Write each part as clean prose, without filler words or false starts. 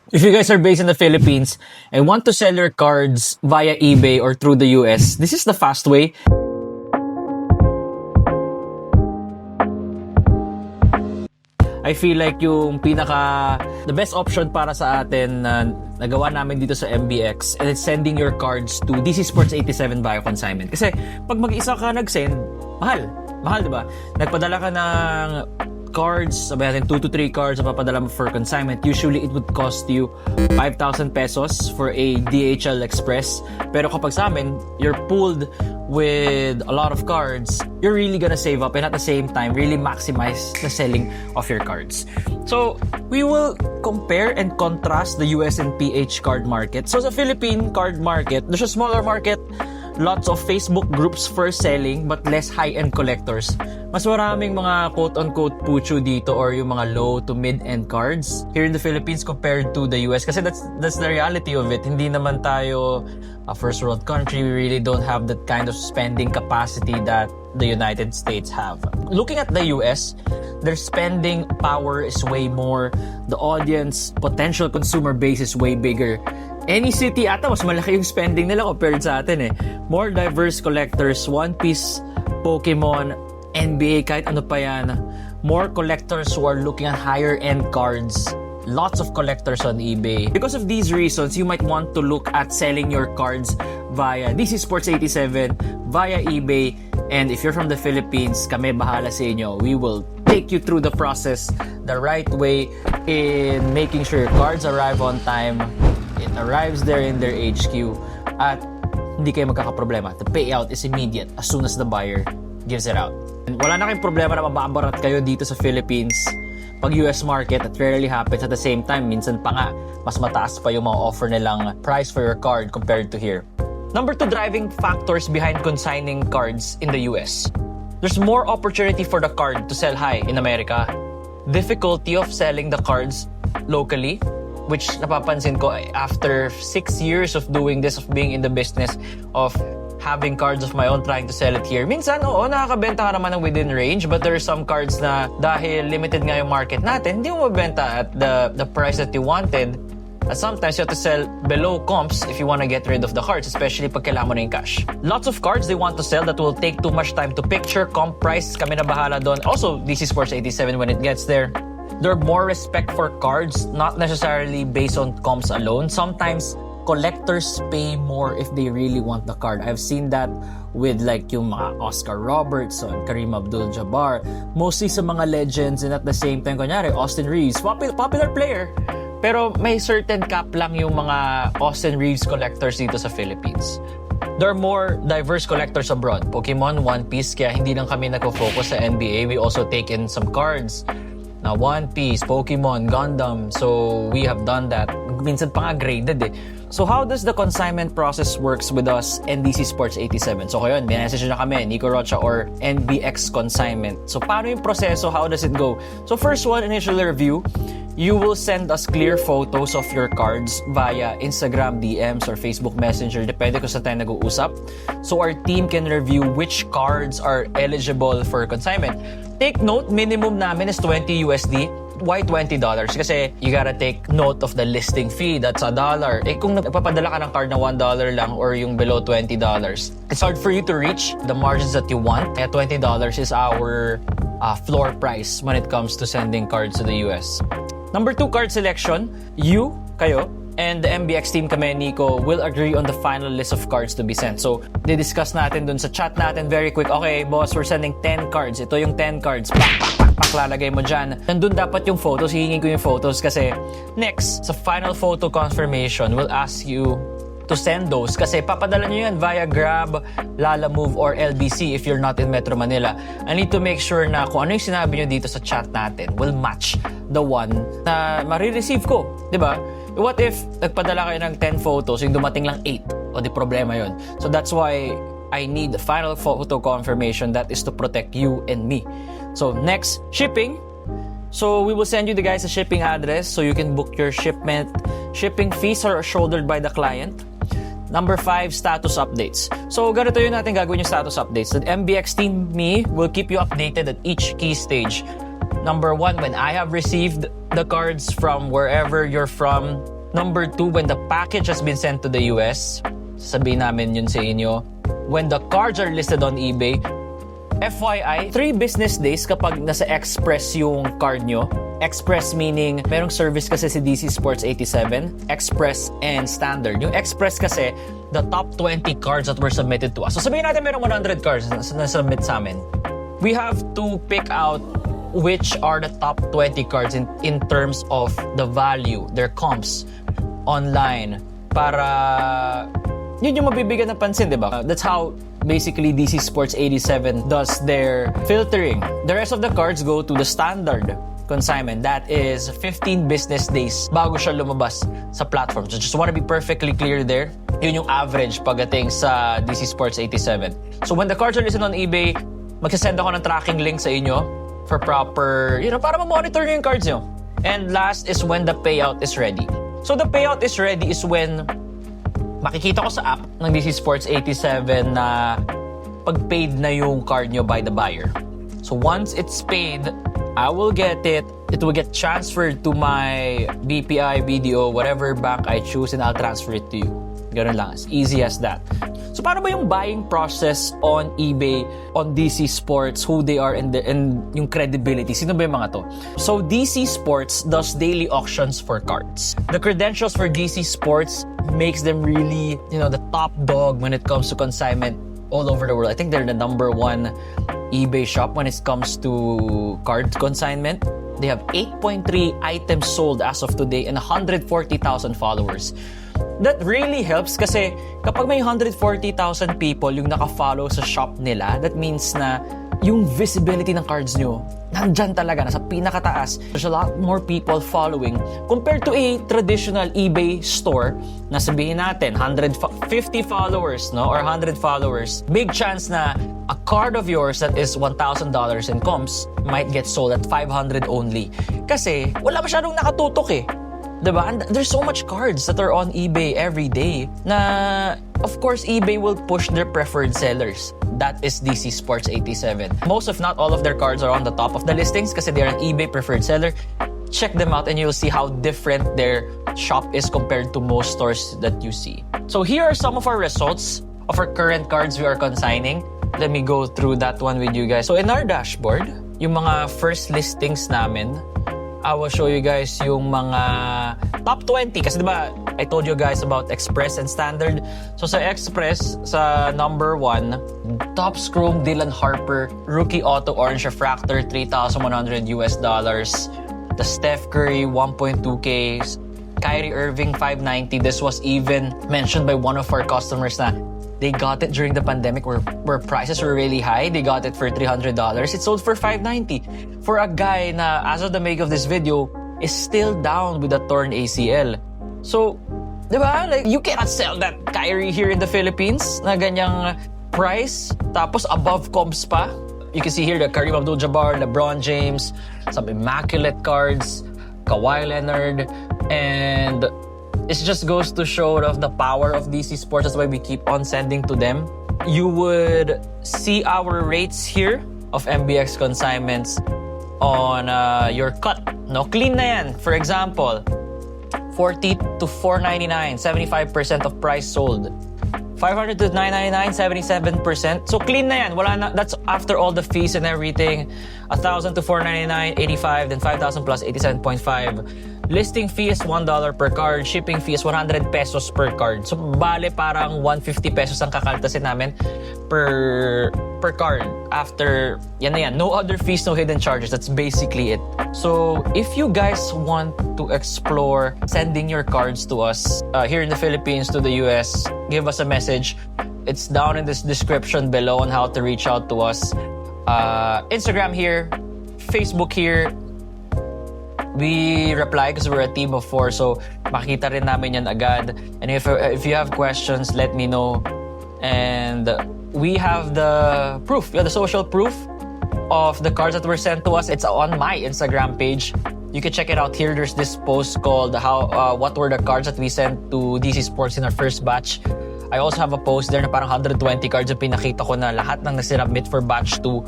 If you guys are based in the Philippines and want to sell your cards via eBay or through the US, this is the fast way. I feel like the best option para sa atin na nagawa namin dito sa MBX is sending your cards to DC Sports 87 via consignment. Kasi pag mag-isa ka nag-send, mahal. Mahal, di ba? Nagpadala ka ng cards, sabi natin 2 to 3 cards na papadala mo for consignment. Usually, it would cost you 5,000 pesos for a DHL Express. Pero kapag sa amin, you're pooled with a lot of cards, you're really gonna save up and at the same time, really maximize the selling of your cards. So, we will compare and contrast the US and PH card market. So, sa Philippine card market, there's a smaller market, lots of Facebook groups for selling but less high-end collectors. Mas maraming mga quote-unquote pucho dito or yung mga low to mid-end cards here in the Philippines compared to the US kasi that's the reality of it. Hindi naman tayo a first world country. We really don't have that kind of spending capacity that the United States have. Looking at the US, their spending power is way more. The audience, potential consumer base is way bigger. Any city ata, mas malaki yung spending nila compared sa atin eh. More diverse collectors, One Piece, Pokemon, NBA, kahit ano pa yan. More collectors who are looking at higher end cards. Lots of collectors on eBay. Because of these reasons, you might want to look at selling your cards via DC Sports 87, via eBay. And if you're from the Philippines, kami bahala sa inyo. We will take you through the process the right way in making sure your cards arrive on time. It arrives there in their HQ at hindi kayo magkakaproblema. The payout is immediate as soon as the buyer gives it out. And wala na kayong problema na mababarat kayo dito sa Philippines pag US market. That rarely happens. At the same time, minsan pa nga, mas mataas pa yung mga offer nilang price for your card compared to here. Number 2 driving factors behind consigning cards in the US. There's more opportunity for the card to sell high in America. Difficulty of selling the cards locally, which napapansin ko after 6 years of doing this, of being in the business, of having cards of my own, trying to sell it here. Minsan, oo, nakakabenta ka naman ng within range, but there are some cards na dahil limited nga yung market natin, hindi mo mabenta at the price that you wanted. And sometimes you have to sell below comps if you want to get rid of the cards, especially pag kailangan mo na yung cash. Lots of cards they want to sell that will take too much time to picture. Comp price, kami na bahala doon. Also, DC Sports 87 when it gets there. There are more respect for cards, not necessarily based on comps alone. Sometimes, collectors pay more if they really want the card. I've seen that with like yung mga Oscar Robertson, Kareem Abdul-Jabbar, mostly sa mga legends, and at the same time, kunyari, Austin Reeves, popular player, pero may certain cap lang yung mga Austin Reeves collectors dito sa Philippines. There are more diverse collectors abroad. Pokemon, One Piece, kaya hindi lang kami nagfo-focus sa NBA. We also take in some cards na One Piece, Pokemon, Gundam. So, we have done that. Minsan pa nga graded eh. So, how does the consignment process works with us, NDC Sports 87? So, kayon, may message na kami, Nico Rocha or NBX Consignment. So, paano yung proseso? How does it go? So, first one, initial review. You will send us clear photos of your cards via Instagram DMs or Facebook Messenger. Depende kung saan tayo nag-uusap. So, our team can review which cards are eligible for consignment. Take note, minimum namin is 20 USD. Why $20? Kasi you gotta take note of the listing fee. That's $1. Eh kung nagpapadala ka ng card na $1 lang or yung below $20, it's hard for you to reach the margins that you want. Kaya $20 is our floor price when it comes to sending cards to the US. Number 2, card selection. Kayo, and the MBX team kami, Nico, will agree on the final list of cards to be sent. So, di-discuss natin dun sa chat natin very quick. Okay, boss, we're sending 10 cards. Ito yung 10 cards. Pak, lalagay mo dyan. Nandun dapat yung photos. Hihingin ko yung photos kasi next, sa final photo confirmation, we'll ask you to send those kasi papadala nyo yan via Grab, Lalamove, or LBC if you're not in Metro Manila. I need to make sure na kung ano yung sinabi nyo dito sa chat natin will match the one na marireceive ko. Diba? What if nagpadala kayo ng 10 photos, yung dumating lang 8? O di problema yun. So that's why I need the final photo confirmation. That is to protect you and me. So next, shipping. So we will send you the guys a shipping address so you can book your shipment. Shipping fees are shouldered by the client. Number 5, status updates. So, ganito yun natin gagawin yung status updates. The MBX team, me, will keep you updated at each key stage. Number 1, when I have received the cards from wherever you're from, Number 2, when the package has been sent to the US, sabihin namin yun sa inyo. When the cards are listed on eBay, FYI, 3 business days kapag nasa Express yung card nyo. Express meaning, merong service kasi si DC Sports 87, Express and Standard. Yung Express kasi, the top 20 cards that were submitted to us. So sabihin natin merong 100 cards na submit sa amin. We have to pick out which are the top 20 cards in terms of the value, their comps online, para yun yung mabibigyan ng pansin, di ba? That's how basically DC Sports 87 does their filtering. The rest of the cards go to the standard consignment. That is 15 business days bago siya lumabas sa platform. So just want to be perfectly clear there. Yun yung average pagdating sa DC Sports 87. So when the cards are listed on eBay, magsasend ako ng tracking link sa inyo for proper, para ma-monitor nyo yung cards nyo. And last is when the payout is ready. So the payout is ready is when makikita ko sa app ng DC Sports 87 na pag-paid na yung card nyo by the buyer. So once it's paid, I will get it. It will get transferred to my BPI, BDO, whatever bank I choose, and I'll transfer it to you. Ganun lang. As easy as that. So paano ba yung buying process on eBay, on DC Sports, who they are, and yung credibility? Sino ba yung mga to? So DC Sports does daily auctions for cards. The credentials for DC Sports makes them really, the top dog when it comes to consignment all over the world. I think they're the number 1 eBay shop when it comes to card consignment. They have 8.3 items sold as of today and 140,000 followers. That really helps kasi kapag may 140,000 people yung naka-follow sa shop nila, that means na yung visibility ng cards nyo nandyan talaga, nasa pinakataas. There's a lot more people following compared to a traditional eBay store na sabihin natin 150 followers, no, or 100 followers. Big chance na a card of yours that is $1,000 in comps might get sold at 500 only. Kasi wala masyadong nakatutok eh. Diba? And there's so much cards that are on eBay every day na, of course, eBay will push their preferred sellers. That is DC Sports 87. Most if not all of their cards are on the top of the listings kasi they're an eBay preferred seller. Check them out and you'll see how different their shop is compared to most stores that you see. So here are some of our results of our current cards we are consigning. Let me go through that one with you guys. So in our dashboard, yung mga first listings namin, I will show you guys yung mga top 20. Kasi diba, I told you guys about Express and Standard. So sa Express, sa number 1, Topps Chrome Dylan Harper Rookie Auto Orange Refractor, $3,100 US. The Steph Curry 1.2K, Kyrie Irving 590. This was even mentioned by one of our customers na they got it during the pandemic where prices were really high. They got it for $300. It sold for $590. For a guy na, as of the make of this video, is still down with a torn ACL. So, diba? Like, you cannot sell that Kyrie here in the Philippines na ganyang price. Tapos above comps pa. You can see here the Kareem Abdul-Jabbar, LeBron James, some immaculate cards, Kawhi Leonard, and it just goes to show of the power of DC Sports. That's why we keep on sending to them. You would see our rates here of MBX consignments on your cut. No, clean na yan. For example, 40 to 499, 75% of price sold. 500 to 999, 77%. So clean na yan. Wala na, that's after all the fees and everything. 1,000 to 499, 85, then 5,000 plus 87.5. Listing fee is $1 per card. Shipping fee is 100 pesos per card. So, bale parang 150 pesos ang kakaltasin namin per card. After, yan na yan. No other fees, no hidden charges. That's basically it. So, if you guys want to explore sending your cards to us here in the Philippines, to the US, give us a message. It's down in this description below on how to reach out to us. Instagram here, Facebook here. We reply because we're a team of 4, so makita rin namin yan agad. And if you have questions, let me know. And we have the proof. We have the social proof of the cards that were sent to us. It's on my Instagram page. You can check it out here. There's this post called what were the cards that we sent to DC Sports in our first batch. I also have a post there na parang 120 cards yung pinakita ko na lahat ng nasinubmit for batch 2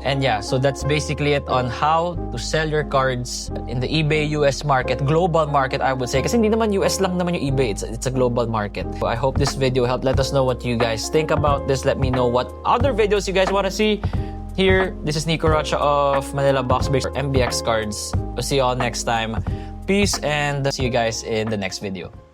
And yeah, so that's basically it on how to sell your cards in the eBay US market, global market I would say. Kasi hindi naman US lang naman yung eBay, it's a global market. So I hope this video helped. Let us know what you guys think about this. Let me know what other videos you guys want to see. Here, this is Nico Rocha of Manila Box Breaks for MBX Cards. We'll see you all next time. Peace and see you guys in the next video.